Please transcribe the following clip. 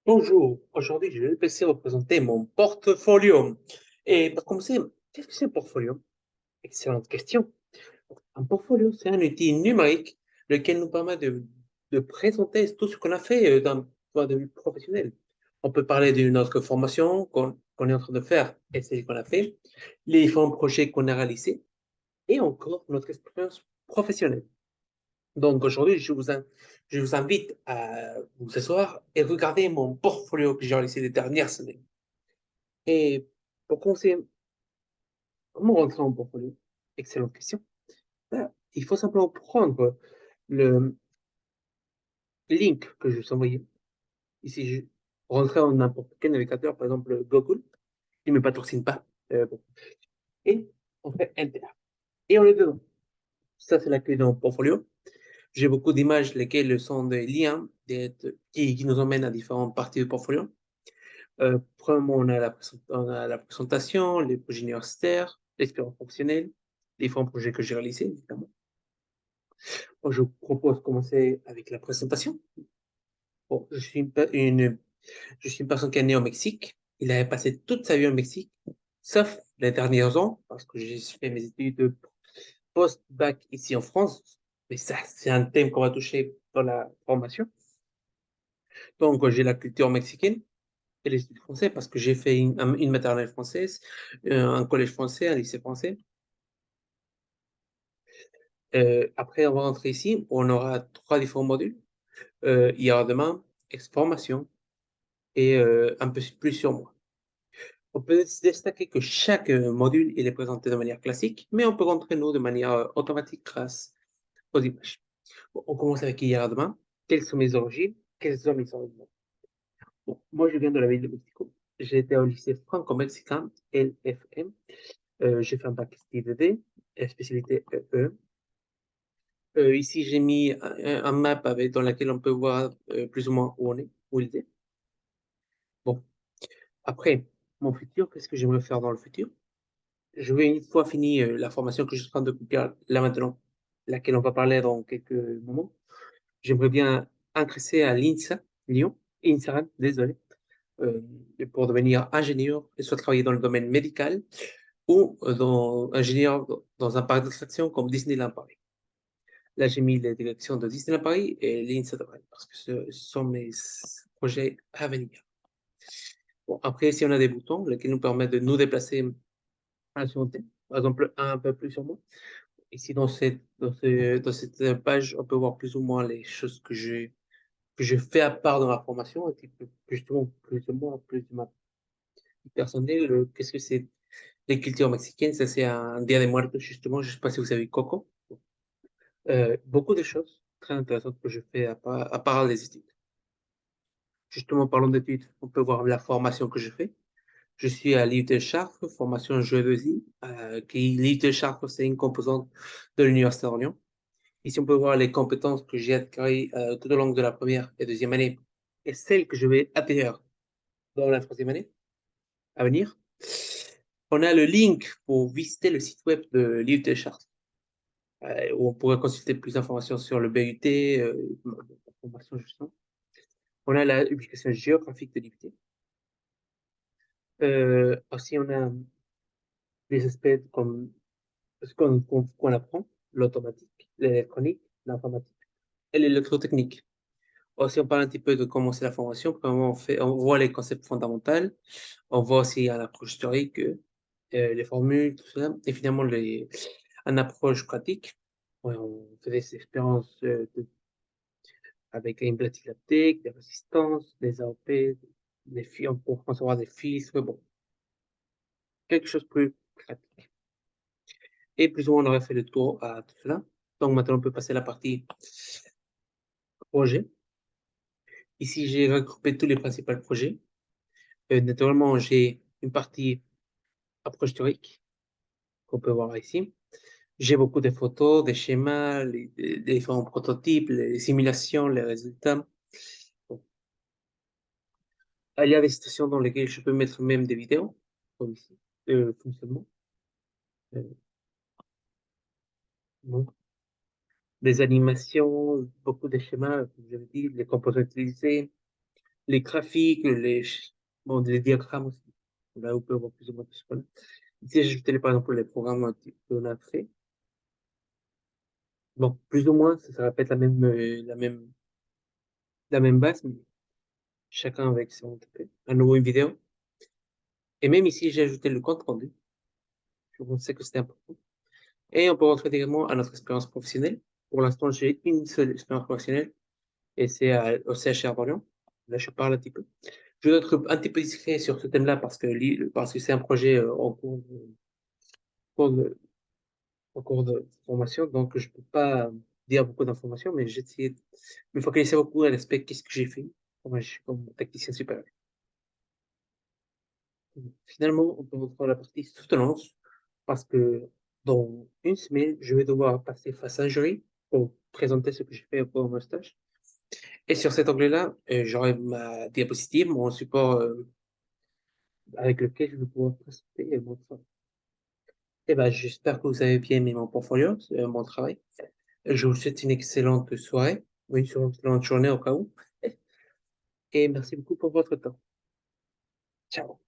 Bonjour, aujourd'hui je vais essayer de représenter mon portfolio. Et pour commencer, qu'est-ce que c'est un portfolio? Excellente question. Un portfolio, c'est un outil numérique lequel nous permet de présenter tout ce qu'on a fait d'un point de vue professionnel. On peut parler d'une autre formation qu'on est en train de faire et c'est ce qu'on a fait, les différents projets qu'on a réalisés et encore notre expérience professionnelle. Donc aujourd'hui, je vous invite à vous asseoir et regarder mon portfolio que j'ai réalisé les dernières semaines. Et pour commencer, comment rentrer en portfolio? Excellente question. Il faut simplement prendre le link que je vous ai envoyé. Ici, je rentrer en n'importe quel navigateur, par exemple Google. Il ne me patrocine pas. Bon. Et on fait Enter. Et on est dedans. Ça, c'est la clé de mon portfolio. J'ai beaucoup d'images, lesquelles sont des liens qui nous emmènent à différentes parties du portfolio. Premièrement, on a la présentation, les projets universitaires, l'expérience professionnelle, les différents projets que j'ai réalisés, évidemment. Moi, je propose de commencer avec la présentation. Bon, je suis une personne qui est née au Mexique. Il avait passé toute sa vie au Mexique, sauf les derniers ans, parce que j'ai fait mes études post-bac ici en France. Mais ça, c'est un thème qu'on va toucher dans la formation. Donc, j'ai la culture mexicaine et les études françaises parce que j'ai fait une maternelle française, un collège français, un lycée français. Après, on va rentrer ici, on aura trois différents modules. Il y aura demain, formation et un peu plus sur moi. On peut destaquer que chaque module il est présenté de manière classique, mais on peut rentrer nous de manière automatique grâce aux images. Bon, on commence avec hier demain. Quelles sont mes origines? Quelles sont mes origines? Bon, moi, je viens de la ville de Mexico. J'ai été au lycée franco-mexicain, LFM. J'ai fait un bac STDD, spécialité EE. Ici, j'ai mis un map dans laquelle on peut voir plus ou moins où on est, où il est. Bon, après, mon futur, qu'est-ce que j'aimerais faire dans le futur? Je vais, une fois fini la formation que je suis en train de couper là maintenant, laquelle on va parler dans quelques moments, j'aimerais bien ingresser à l'INSA, Lyon, INSERM, désolé, euh, pour devenir ingénieur et soit travailler dans le domaine médical ou ingénieur dans un parc d'attraction comme Disneyland Paris. Là, j'ai mis les directions de Disneyland Paris et l'INSA de Paris parce que ce sont mes projets à venir. Bon, après, si on a des boutons qui nous permettent de nous déplacer à sur un thème, par exemple, un peu plus sur moi. Ici, dans cette page, on peut voir plus ou moins les choses que je fais à part de ma formation, un petit peu justement plus de moi, plus de ma vie personnelle. Qu'est-ce que c'est les cultures mexicaines? Ça, c'est un Dia de Muertos, justement. Je ne sais pas si vous savez Coco. Beaucoup de choses très intéressantes que je fais à part les études. Justement, parlons d'études. On peut voir la formation que je fais. Je suis à l'IUT Chartres, formation géodésie, l'IUT Chartres, c'est une composante de l'Université d'Orléans. Ici, on peut voir les compétences que j'ai acquises tout au long de la première et deuxième année et celles que je vais acquérir dans la troisième année à venir. On a le link pour visiter le site web de l'IUT Chartres, où on pourrait consulter plus d'informations sur le BUT, la formation justement. On a la publication géographique de l'IUT. Aussi, on a des aspects comme qu'on apprend, l'automatique, l'électronique, l'informatique et l'électrotechnique. Aussi, on parle un petit peu de comment c'est la formation, comment on voit les concepts fondamentaux, on voit aussi une approche historique, les formules, tout ça, et finalement une approche pratique. Ouais, on fait des expériences avec une platine lactique, des résistances, des AOP, des fils, on peut concevoir des fils, ouais, bon, quelque chose de plus pratique. Et plus ou moins, on aurait fait le tour à tout cela. Donc maintenant, on peut passer à la partie projet. Ici, j'ai regroupé tous les principaux projets. Naturellement, j'ai une partie approche théorique qu'on peut voir ici. J'ai beaucoup de photos, des schémas, les différents prototypes, les simulations, les résultats. Bon. Il y a des situations dans lesquelles je peux mettre même des vidéos, comme ici, de fonctionnement. Euh, bon. Des animations, beaucoup de schémas, comme je l'ai dit, les composants utilisés, les graphiques, bon, les diagrammes aussi. Là, on peut voir plus ou moins tout ce qu'on a. Ici, j'ai ajouté, par exemple, les programmes qu'on a fait. Donc, plus ou moins, ça répète la même base, mais chacun avec son TP. À nouveau, une vidéo. Et même ici, j'ai ajouté le compte rendu. Je pensais que c'était important. Et on peut rentrer directement à notre expérience professionnelle. Pour l'instant, j'ai une seule expérience professionnelle et c'est au CHR d'Orléans. Là, je parle un petit peu. Je dois être un petit peu discret sur ce thème-là parce que c'est un projet cours de, en cours de formation, donc je peux pas dire beaucoup d'informations, mais j'ai essayé de me focaliser beaucoup à l'aspect qu'est-ce que j'ai fait comme tacticien supérieur. Finalement, on peut rentrer dans la partie soutenance parce que dans une semaine, je vais devoir passer face à un jury pour présenter ce que j'ai fait pour mon stage. Et sur cet onglet-là, j'aurai ma diapositive, mon support avec lequel je vais pouvoir présenter mon travail. Eh ben, j'espère que vous avez bien aimé mon portfolio, mon travail. Je vous souhaite une excellente soirée, ou une excellente journée au cas où. Et merci beaucoup pour votre temps. Ciao.